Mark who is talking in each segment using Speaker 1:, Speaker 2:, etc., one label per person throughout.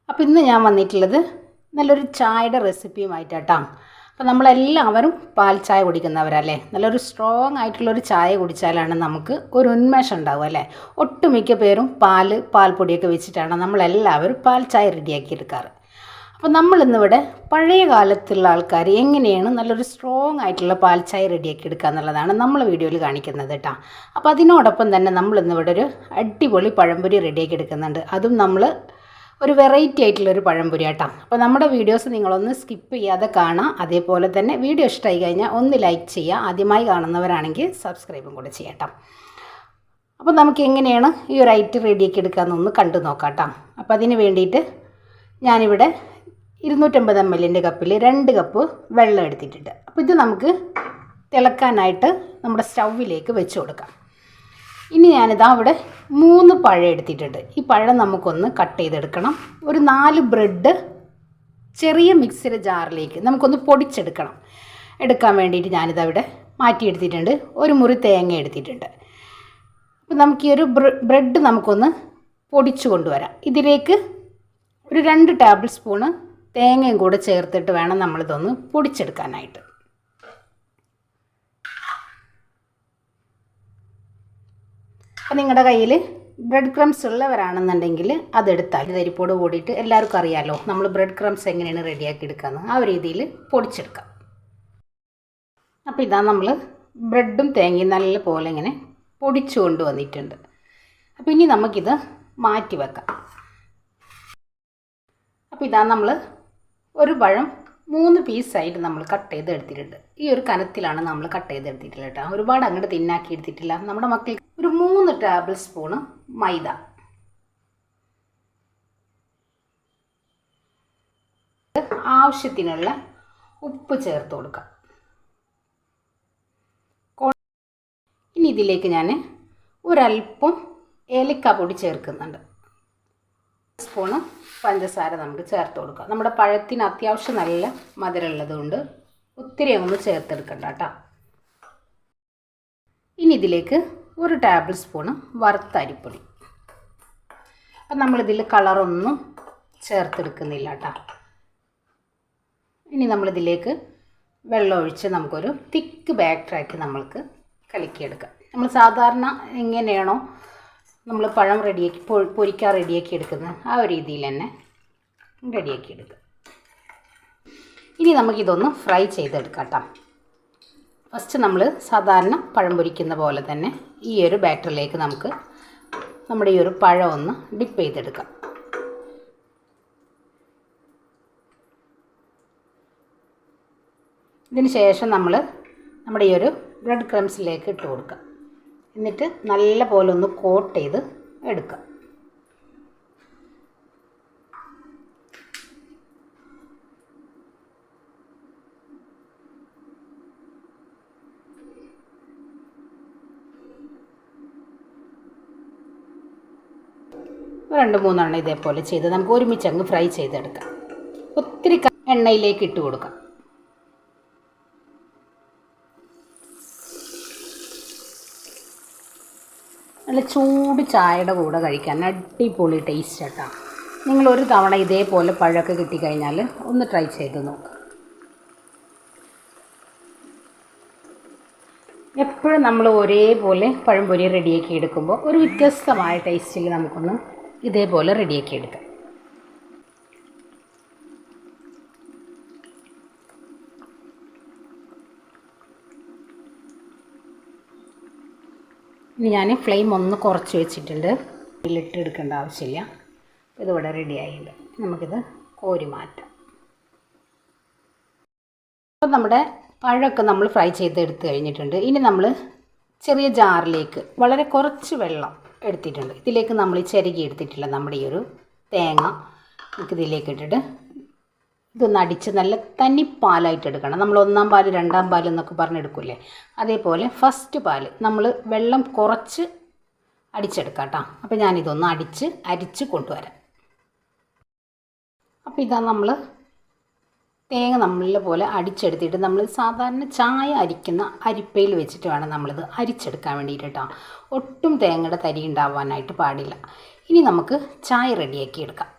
Speaker 1: അപ്പോൾ ഇന്ന് ഞാൻ വന്നിട്ടുള്ളത് നല്ലൊരു ചായയുടെ റെസിപ്പിയുമായിട്ടാണ്. അപ്പോൾ നമ്മളെല്ലാവരും പാൽ ചായ കുടിക്കുന്നവരല്ലേ. നല്ലൊരു സ്ട്രോങ് ആയിട്ടുള്ളൊരു ചായ കുടിച്ചാലാണ് നമുക്ക് ഒരു ഉന്മേഷം ഉണ്ടാവുക അല്ലേ. ഒട്ടുമിക്ക പേരും പാൽപ്പൊടിയൊക്കെ വെച്ചിട്ടാണ് നമ്മളെല്ലാവരും പാൽ ചായ റെഡിയാക്കി എടുക്കാറ്. അപ്പോൾ നമ്മളിന്നിവിടെ പഴയ കാലത്തുള്ള ആൾക്കാർ എങ്ങനെയാണ് നല്ലൊരു സ്ട്രോങ് ആയിട്ടുള്ള പാൽ ചായ റെഡിയാക്കി എടുക്കുക എന്നുള്ളതാണ് നമ്മൾ വീഡിയോയിൽ കാണിക്കുന്നത് കേട്ടോ. അപ്പോൾ അതിനോടൊപ്പം തന്നെ നമ്മളിന്നിവിടെ ഒരു അടിപൊളി പഴംപൊരി റെഡിയാക്കി എടുക്കുന്നുണ്ട്. അതും നമ്മൾ ഒരു വെറൈറ്റി ആയിട്ടുള്ളൊരു പഴംപൊരി കേട്ടോ. അപ്പോൾ നമ്മുടെ വീഡിയോസ് നിങ്ങളൊന്ന് സ്കിപ്പ് ചെയ്യാതെ കാണാം. അതേപോലെ തന്നെ വീഡിയോ ഇഷ്ടമായി കഴിഞ്ഞാൽ ഒന്ന് ലൈക്ക് ചെയ്യുക. ആദ്യമായി കാണുന്നവരാണെങ്കിൽ സബ്സ്ക്രൈബും കൂടെ ചെയ്യട്ടോ. അപ്പോൾ നമുക്ക് എങ്ങനെയാണ് ഈ ഒരു ഐറ്റം റെഡിയാക്കി എടുക്കാമെന്നൊന്ന് കണ്ടു നോക്കാം കേട്ടോ. അപ്പോൾ അതിന് വേണ്ടിയിട്ട് ഞാനിവിടെ 250 ml കപ്പിൽ 2 കപ്പ് വെള്ളം എടുത്തിട്ടുണ്ട്. അപ്പോൾ ഇത് നമുക്ക് തിളക്കാനായിട്ട് നമ്മുടെ സ്റ്റൗവിലേക്ക് വെച്ച് കൊടുക്കാം. ഇനി ഞാനിതാ ഇവിടെ 3 പഴം എടുത്തിട്ടുണ്ട്. ഈ പഴം നമുക്കൊന്ന് കട്ട് ചെയ്തെടുക്കണം. ഒരു 4 ബ്രെഡ് ചെറിയ മിക്സിയുടെ ജാറിലേക്ക് നമുക്കൊന്ന് പൊടിച്ചെടുക്കണം. എടുക്കാൻ വേണ്ടിയിട്ട് ഞാനിതാ ഇവിടെ മാറ്റിയെടുത്തിട്ടുണ്ട്. ഒരു മുറി തേങ്ങ എടുത്തിട്ടുണ്ട്. അപ്പോൾ നമുക്ക് ഈ ഒരു ബ്രെഡ് നമുക്കൊന്ന് പൊടിച്ചു കൊണ്ടുവരാം. ഇതിലേക്ക് ഒരു 2 ടേബിൾ സ്പൂണ് തേങ്ങയും കൂടെ ചേർത്തിട്ട് വേണം നമ്മളിതൊന്ന് പൊടിച്ചെടുക്കാനായിട്ട്. അപ്പോൾ നിങ്ങളുടെ കയ്യിൽ ബ്രെഡ് ക്രംസ് ഉള്ളവരാണെന്നുണ്ടെങ്കിൽ അതെടുത്താൽ തരിപ്പോട് കൂടിയിട്ട് എല്ലാവർക്കും അറിയാമല്ലോ നമ്മൾ ബ്രെഡ് ക്രംസ് എങ്ങനെയാണ് റെഡിയാക്കി എടുക്കാമെന്ന്. ആ ഒരു രീതിയിൽ പൊടിച്ചെടുക്കാം. അപ്പോൾ ഇതാ നമ്മൾ ബ്രെഡും തേങ്ങയും നല്ല പോലെ ഇങ്ങനെ പൊടിച്ചു കൊണ്ടുവന്നിട്ടുണ്ട്. അപ്പോൾ ഇനി നമുക്കിത് മാറ്റി വെക്കാം. അപ്പോൾ ഇതാ നമ്മൾ ഒരു പഴം 3 പീസായിട്ട് നമ്മൾ കട്ട് ചെയ്ത് എടുത്തിട്ടുണ്ട്. ഈ ഒരു കനത്തിലാണ് നമ്മൾ കട്ട് ചെയ്ത് എടുത്തിട്ടുള്ളത് കേട്ടോ. ഒരുപാട് അങ്ങോട്ട് തിന്നാക്കി എടുത്തിട്ടില്ല. നമ്മുടെ മക്കൾക്ക് ഒരു 3 ടേബിൾ സ്പൂണ് മൈദ, ആവശ്യത്തിനുള്ള ഉപ്പ് ചേർത്ത് കൊടുക്കാം. ഇനി ഇതിലേക്ക് ഞാൻ ഒരല്പം ഏലക്കാപ്പൊടി ചേർക്കുന്നുണ്ട്. സ്പൂണ് പഞ്ചസാര നമുക്ക് ചേർത്ത് കൊടുക്കാം. നമ്മുടെ പഴത്തിന് അത്യാവശ്യം നല്ല മധുരമുള്ളത് കൊണ്ട് ഒത്തിരി ഒന്ന് ചേർത്തെടുക്കണ്ട കേട്ടോ. ഇനി ഇതിലേക്ക് 1 ടേബിൾ സ്പൂണ് വറുത്ത അരിപ്പൊടി. അപ്പം നമ്മളിതിൽ കളറൊന്നും ചേർത്തെടുക്കുന്നില്ല കേട്ടോ. ഇനി നമ്മളിതിലേക്ക് വെള്ളം ഒഴിച്ച് നമുക്കൊരു തിക്ക് ബാറ്ററാക്കി നമ്മൾക്ക് കലക്കിയെടുക്കാം. നമ്മൾ സാധാരണ എങ്ങനെയാണോ നമ്മൾ പഴം റെഡിയാക്കി പൊരിക്കാൻ റെഡിയാക്കി എടുക്കുന്നത് ആ ഒരു രീതിയിൽ തന്നെ റെഡിയാക്കി എടുക്കുക. ഇനി നമുക്കിതൊന്ന് ഫ്രൈ ചെയ്തെടുക്കാം കേട്ടോ. ഫസ്റ്റ് നമ്മൾ സാധാരണ പഴം പൊരിക്കുന്ന പോലെ തന്നെ ഈ ഒരു ബാറ്ററിലേക്ക് നമുക്ക് നമ്മുടെ ഈ ഒരു പഴം ഒന്ന് ഡിപ്പ് ചെയ്തെടുക്കാം. ഇതിന് ശേഷം നമ്മൾ നമ്മുടെ ഈ ഒരു ബ്രെഡ് ക്രംസിലേക്ക് ഇട്ട് കൊടുക്കാം. എന്നിട്ട് നല്ല പോലെ ഒന്ന് കോട്ട് ചെയ്ത് എടുക്കാം. രണ്ട് മൂന്നെണ്ണം ഇതേപോലെ ചെയ്ത് നമുക്ക് ഒരുമിച്ച് അങ്ങ് ഫ്രൈ ചെയ്തെടുക്കാം. ഒത്തിരി എണ്ണയിലേക്ക് ഇട്ട് കൊടുക്കാം. നല്ല ചൂട് ചായയുടെ കൂടെ കഴിക്കാൻ അടിപൊളി ടേസ്റ്റ് കേട്ടോ. നിങ്ങളൊരു തവണ ഇതേപോലെ പഴമൊക്കെ കിട്ടിക്കഴിഞ്ഞാൽ ഒന്ന് ട്രൈ ചെയ്ത് നോക്കുക. എപ്പോഴും നമ്മൾ ഒരേപോലെ പഴംപൊരി റെഡിയാക്കി എടുക്കുമ്പോൾ ഒരു വ്യത്യസ്തമായ ടേസ്റ്റിൽ നമുക്കൊന്ന് ഇതേപോലെ റെഡിയാക്കി എടുക്കാം. ഇനി ഞാൻ ഫ്ലെയിം ഒന്ന് കുറച്ച് വെച്ചിട്ടുണ്ട്. ഇതിലിട്ട് എടുക്കേണ്ട ആവശ്യമില്ല. ഇതിവിടെ റെഡി ആയില്ല. നമുക്കിത് കോരി മാറ്റാം. അപ്പോൾ നമ്മുടെ പഴമൊക്കെ നമ്മൾ ഫ്രൈ ചെയ്തെടുത്ത് കഴിഞ്ഞിട്ടുണ്ട്. ഇനി നമ്മൾ ചെറിയ ജാറിലേക്ക് വളരെ കുറച്ച് വെള്ളം എടുത്തിട്ടുണ്ട്. ഇതിലേക്ക് നമ്മൾ ചിരകി എടുത്തിട്ടില്ല നമ്മുടെ ഈ ഒരു തേങ്ങ നമുക്കിതിലേക്ക് ഇട്ടിട്ട് ഇതൊന്ന് അടിച്ച് നല്ല തനിപ്പാലായിട്ട് എടുക്കണം. നമ്മൾ 1-ാം പാൽ 2-ാം പാൽ എന്നൊക്കെ പറഞ്ഞെടുക്കില്ലേ, അതേപോലെ ഫസ്റ്റ് പാൽ നമ്മൾ വെള്ളം കുറച്ച് അടിച്ചെടുക്കാം കേട്ടോ. അപ്പോൾ ഞാനിതൊന്ന് അരിച്ച് കൊണ്ടുവരാം. അപ്പോൾ ഇതാ നമ്മൾ തേങ്ങ നമ്മളെ പോലെ അടിച്ചെടുത്തിട്ട് നമ്മൾ സാധാരണ ചായ അരിക്കുന്ന അരിപ്പയിൽ വെച്ചിട്ട് വേണം നമ്മളിത് അരിച്ചെടുക്കാൻ വേണ്ടിയിട്ട് കേട്ടോ. ഒട്ടും തേങ്ങയുടെ തരി ഉണ്ടാവാനായിട്ട് പാടില്ല. ഇനി നമുക്ക് ചായ റെഡിയാക്കി എടുക്കാം.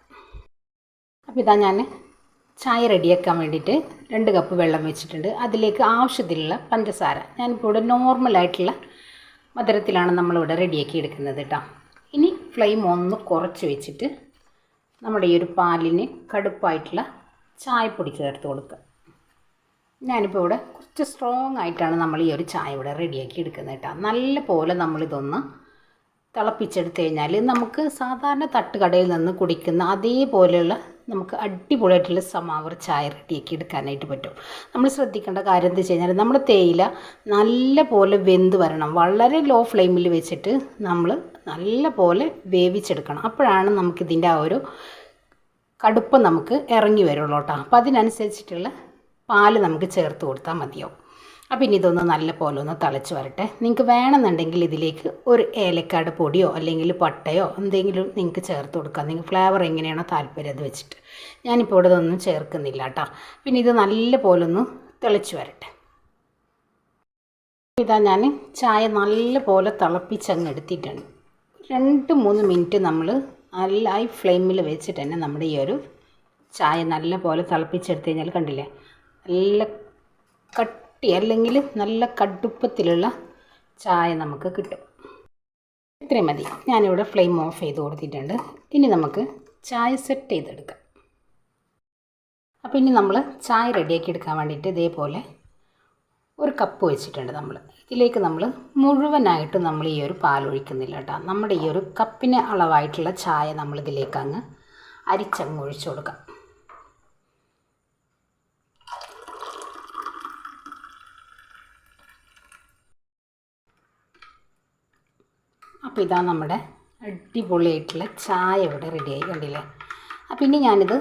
Speaker 1: അപ്പോൾ ഇതാ ഞാൻ ചായ റെഡിയാക്കാൻ വേണ്ടിയിട്ട് 2 കപ്പ് വെള്ളം വെച്ചിട്ടുണ്ട്. അതിലേക്ക് ആവശ്യത്തിലുള്ള പഞ്ചസാര ഞാനിപ്പോൾ ഇവിടെ നോർമലായിട്ടുള്ള മധുരത്തിലാണ് നമ്മളിവിടെ റെഡിയാക്കി എടുക്കുന്നത് കേട്ടോ. ഇനി ഫ്ലെയിം ഒന്ന് കുറച്ച് വെച്ചിട്ട് നമ്മുടെ ഈ ഒരു പാലിന് കടുപ്പായിട്ടുള്ള ചായപ്പൊടി ചേർത്ത് കൊടുക്കുക. ഞാനിപ്പോൾ ഇവിടെ കുറച്ച് സ്ട്രോങ് ആയിട്ടാണ് നമ്മൾ ഈ ഒരു ചായ ഇവിടെ റെഡിയാക്കി എടുക്കുന്നത് കേട്ടോ. നല്ല പോലെ നമ്മളിതൊന്ന് തിളപ്പിച്ചെടുത്ത് കഴിഞ്ഞാൽ നമുക്ക് സാധാരണ തട്ടുകടയിൽ നിന്ന് കുടിക്കുന്ന അതേപോലെയുള്ള നമുക്ക് അടിപൊളിയായിട്ടുള്ള സമാവർ ചായ റെഡിയാക്കി എടുക്കാനായിട്ട് പറ്റും. നമ്മൾ ശ്രദ്ധിക്കേണ്ട കാര്യം എന്താ വെച്ച് കഴിഞ്ഞാൽ നമ്മുടെ തേയില നല്ല പോലെ വെന്ത് വരണം. വളരെ ലോ ഫ്ലെയിമിൽ വെച്ചിട്ട് നമ്മൾ നല്ല പോലെ വേവിച്ചെടുക്കണം. അപ്പോഴാണ് നമുക്കിതിൻ്റെ ആ ഒരു കടുപ്പം നമുക്ക് ഇറങ്ങി വരുള്ളൂ കേട്ടോ. അപ്പോൾ അതിനനുസരിച്ചിട്ടുള്ള പാല് നമുക്ക് ചേർത്ത് കൊടുത്താൽ മതിയാവും. അപ്പോൾ ഇനി ഇതൊന്ന് നല്ല പോലെ ഒന്ന് തിളച്ച് വരട്ടെ. നിങ്ങൾക്ക് വേണമെന്നുണ്ടെങ്കിൽ ഇതിലേക്ക് ഒരു ഏലക്കാട് പൊടിയോ അല്ലെങ്കിൽ പട്ടയോ എന്തെങ്കിലും നിങ്ങൾക്ക് ചേർത്ത് കൊടുക്കാം. നിങ്ങൾക്ക് ഫ്ലേവർ എങ്ങനെയാണോ താല്പര്യം അത് വെച്ചിട്ട്. ഞാനിപ്പോൾ ഇവിടെ ഇതൊന്നും ചേർക്കുന്നില്ല കേട്ടോ. പിന്നെ ഇത് നല്ല പോലെ ഒന്ന് തിളച്ച് വരട്ടെ. ഇതാ ഞാൻ ചായ നല്ല പോലെ തിളപ്പിച്ചങ്ങ് എടുത്തിട്ടുണ്ട്. 2-3 മിനിറ്റ് നമ്മൾ നല്ല ഹൈ ഫ്ലെയിമിൽ വെച്ചിട്ട് തന്നെ നമ്മുടെ ഈ ഒരു ചായ നല്ല പോലെ തിളപ്പിച്ചെടുത്ത് കഴിഞ്ഞാൽ കണ്ടില്ലേ, നല്ല കട്ടി അല്ലെങ്കിൽ നല്ല കടുപ്പത്തിലുള്ള ചായ നമുക്ക് കിട്ടും. ഇത്രയും മതി. ഞാനിവിടെ ഫ്ലെയിം ഓഫ് ചെയ്ത് കൊടുത്തിട്ടുണ്ട്. ഇനി നമുക്ക് ചായ സെറ്റ് ചെയ്തെടുക്കാം. അപ്പോൾ ഇനി നമ്മൾ ചായ റെഡിയാക്കി എടുക്കാൻ വേണ്ടിയിട്ട് ഇതേപോലെ ഒരു കപ്പ് വെച്ചിട്ടുണ്ട്. ഇതിലേക്ക് നമ്മൾ മുഴുവനായിട്ട് നമ്മൾ ഈ ഒരു പാൽ ഒഴിക്കുന്നില്ല കേട്ടോ. നമ്മുടെ ഈ ഒരു കപ്പിന് അളവായിട്ടുള്ള ചായ നമ്മളിതിലേക്ക് അങ്ങ് അരിച്ചങ്ങ് ഒഴിച്ചു കൊടുക്കാം. അപ്പോൾ ഇതാ നമ്മുടെ അടിപൊളിയായിട്ടുള്ള ചായ ഇവിടെ റെഡിയായി കണ്ടില്ലേ. അപ്പോൾ ഇനി ഞാനിത്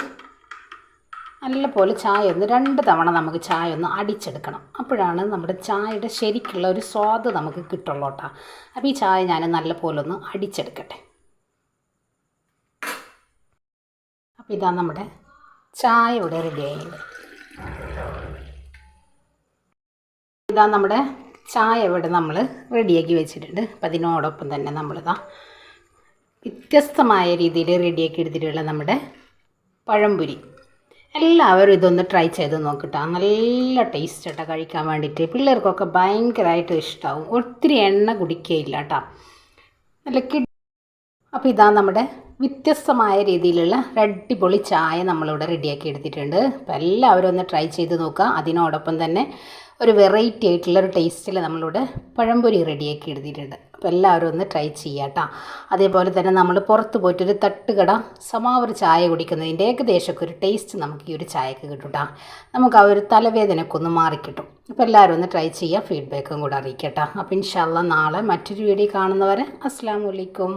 Speaker 1: നല്ലപോലെ ചായ ഒന്ന് 2 തവണ നമുക്ക് ചായ ഒന്ന് അടിച്ചെടുക്കണം. അപ്പോഴാണ് നമ്മുടെ ചായയുടെ ശരിക്കുള്ള ഒരു സ്വാദ് നമുക്ക് കിട്ടുള്ളൂ കേട്ടോ. അപ്പോൾ ഈ ചായ ഞാൻ നല്ലപോലെ ഒന്ന് അടിച്ചെടുക്കട്ടെ. അപ്പോൾ ഇതാ നമ്മുടെ ചായ ഇവിടെ റെഡിയായിട്ടുണ്ട്. ഇതാ നമ്മുടെ ചായ ഇവിടെ നമ്മൾ റെഡിയാക്കി വെച്ചിട്ടുണ്ട്. അപ്പം അതിനോടൊപ്പം തന്നെ നമ്മളിതാ വ്യത്യസ്തമായ രീതിയിൽ റെഡിയാക്കി എടുത്തിട്ടുള്ള നമ്മുടെ പഴംപൊരി. എല്ലാവരും ഇതൊന്ന് ട്രൈ ചെയ്ത് നോക്കട്ടോ. നല്ല ടേസ്റ്റ് കേട്ടോ കഴിക്കാൻ വേണ്ടിയിട്ട്. പിള്ളേർക്കൊക്കെ ഭയങ്കരമായിട്ട് ഇഷ്ടമാവും. ഒത്തിരി എണ്ണ കുടിക്കുകയില്ല കേട്ടോ. നല്ല അപ്പോൾ ഇതാ നമ്മുടെ വ്യത്യസ്തമായ രീതിയിലുള്ള അടിപൊളി ചായ നമ്മളിവിടെ റെഡിയാക്കി എടുത്തിട്ടുണ്ട്. അപ്പോൾ എല്ലാവരും ഒന്ന് ട്രൈ ചെയ്ത് നോക്കുക. അതിനോടൊപ്പം തന്നെ ഒരു വെറൈറ്റി ആയിട്ടുള്ളൊരു ടേസ്റ്റിൽ നമ്മളിവിടെ പഴംപൊരി റെഡിയാക്കി എടുത്തിട്ടുണ്ട്. അപ്പോൾ എല്ലാവരും ഒന്ന് ട്രൈ ചെയ്യാം കേട്ടോ. അതേപോലെ തന്നെ നമ്മൾ പുറത്ത് പോയിട്ടൊരു തട്ടുകട സമാവർ ചായ കുടിക്കുന്നതിൻ്റെ ഏകദേശമൊക്കെ ഒരു ടേസ്റ്റ് നമുക്ക് ഈ ഒരു ചായക്ക് കിട്ടും കേട്ടോ. നമുക്ക് ആ ഒരു തലവേദനയൊക്കെ ഒന്ന് മാറിക്കിട്ടും. അപ്പോൾ എല്ലാവരും ഒന്ന് ട്രൈ ചെയ്യുക. ഫീഡ്ബാക്കും കൂടെ അറിയിക്കാം കേട്ടോ. അപ്പോൾ ഇൻഷാ അല്ലാഹ് നാളെ മറ്റൊരു വീഡിയോ കാണുന്നവരെ അസ്സലാമു അലൈക്കും.